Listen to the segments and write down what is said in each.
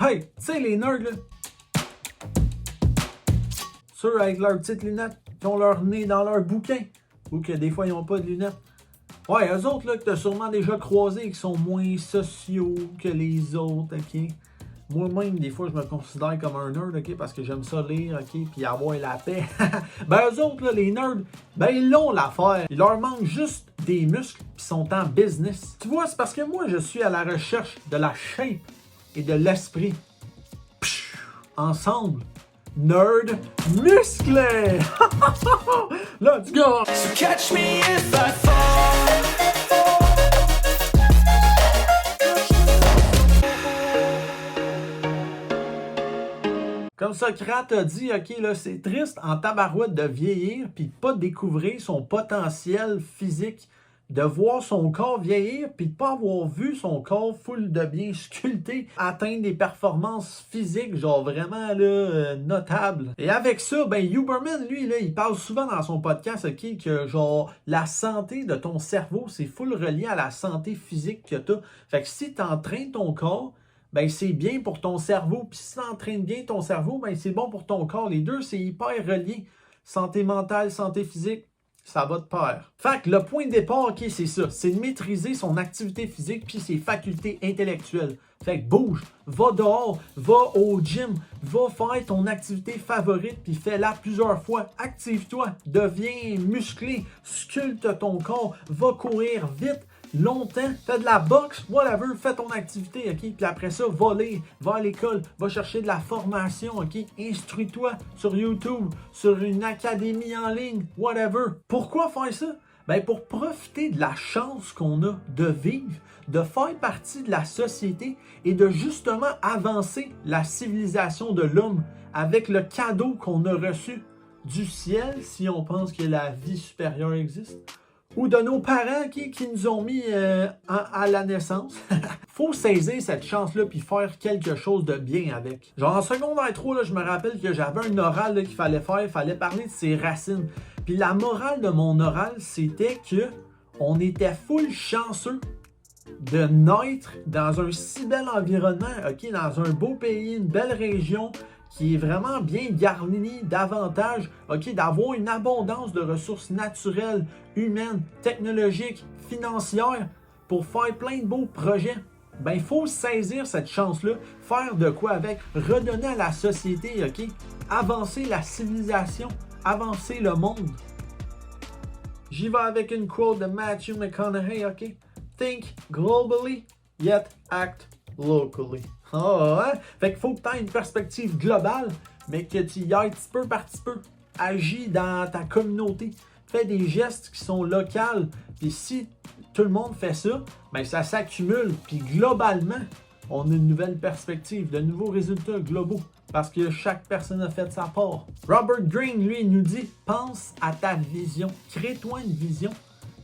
Hey, tu sais, les nerds, là. Ceux avec leurs petites lunettes, qui ont leur nez dans leur bouquin. Ou que des fois, ils n'ont pas de lunettes. Ouais, eux autres, là, que t'as sûrement déjà croisés, qui sont moins sociaux que les autres, ok? Moi-même, des fois, je me considère comme un nerd, ok? Parce que j'aime ça lire, ok? Puis avoir la paix. Ben, eux autres, là, les nerds, ben, ils l'ont l'affaire. Il leur manque juste des muscles, puis sont en business. Tu vois, c'est parce que moi, je suis à la recherche de la shape et de l'esprit. Ensemble, nerd musclé! Let's go! So catch me if I fall. Comme Socrate a dit, ok, là, c'est triste en tabarouette de vieillir puis de pas découvrir son potentiel physique, de voir son corps vieillir puis de pas avoir vu son corps full de bien sculpté atteindre des performances physiques genre vraiment là, notables. Et avec ça, ben Huberman, lui, là, il parle souvent dans son podcast, ok, que genre la santé de ton cerveau, c'est full relié à la santé physique que t'as. Fait que si t'entraînes ton corps, ben c'est bien pour ton cerveau. Puis si tu entraînes bien ton cerveau, ben c'est bon pour ton corps. Les deux, c'est hyper relié. Santé mentale, santé physique, ça va de pair. Fait que le point de départ, ok, c'est ça. C'est de maîtriser son activité physique puis ses facultés intellectuelles. Fait que bouge, va dehors, va au gym, va faire ton activité favorite puis fais-la plusieurs fois. Active-toi, deviens musclé, sculpte ton corps, va courir vite. Longtemps, fais de la boxe, whatever, fais ton activité, ok? Puis après ça, va lire, va à l'école, va chercher de la formation, ok? Instruis-toi sur YouTube, sur une académie en ligne, whatever. Pourquoi faire ça? Ben pour profiter de la chance qu'on a de vivre, de faire partie de la société et de justement avancer la civilisation de l'homme avec le cadeau qu'on a reçu du ciel, si on pense que la vie supérieure existe. Ou de nos parents qui nous ont mis à la naissance. Faut saisir cette chance-là puis faire quelque chose de bien avec. Genre en secondaire 3, là, je me rappelle que j'avais un oral là, qu'il fallait faire, il fallait parler de ses racines. Puis la morale de mon oral, c'était que on était full chanceux de naître dans un si bel environnement, ok, dans un beau pays, une belle région, qui est vraiment bien garni d'avantages, ok, d'avoir une abondance de ressources naturelles, humaines, technologiques, financières pour faire plein de beaux projets. Ben, il faut saisir cette chance-là, faire de quoi avec, redonner à la société, ok, avancer la civilisation, avancer le monde. J'y vais avec une quote de Matthew McConaughey, ok? Think globally, yet act locally. Oh, hein? Fait qu'il faut que tu aies une perspective globale, mais que tu y ailles petit peu par petit peu. Agis dans ta communauté. Fais des gestes qui sont locaux. Puis si tout le monde fait ça, ben ça s'accumule. Puis globalement, on a une nouvelle perspective, de nouveaux résultats globaux. Parce que chaque personne a fait sa part. Robert Greene, lui, nous dit, pense à ta vision. Crée-toi une vision.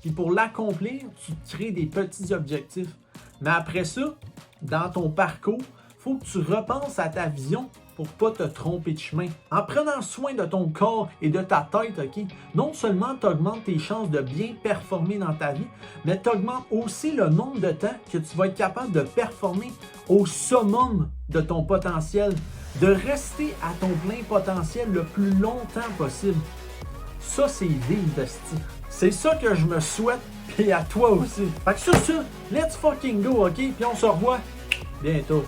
Puis pour l'accomplir, tu te crées des petits objectifs. Mais après ça, dans ton parcours, il faut que tu repenses à ta vision pour pas te tromper de chemin. En prenant soin de ton corps et de ta tête, ok, non seulement tu augmentes tes chances de bien performer dans ta vie, mais tu augmentes aussi le nombre de temps que tu vas être capable de performer au summum de ton potentiel, de rester à ton plein potentiel le plus longtemps possible. Ça, c'est vivre, esti. C'est ça que je me souhaite, et à toi aussi. Fait que sur ça, let's fucking go, ok? Puis on se revoit bientôt.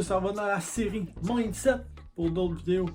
Ça va dans la série Mindset pour d'autres vidéos.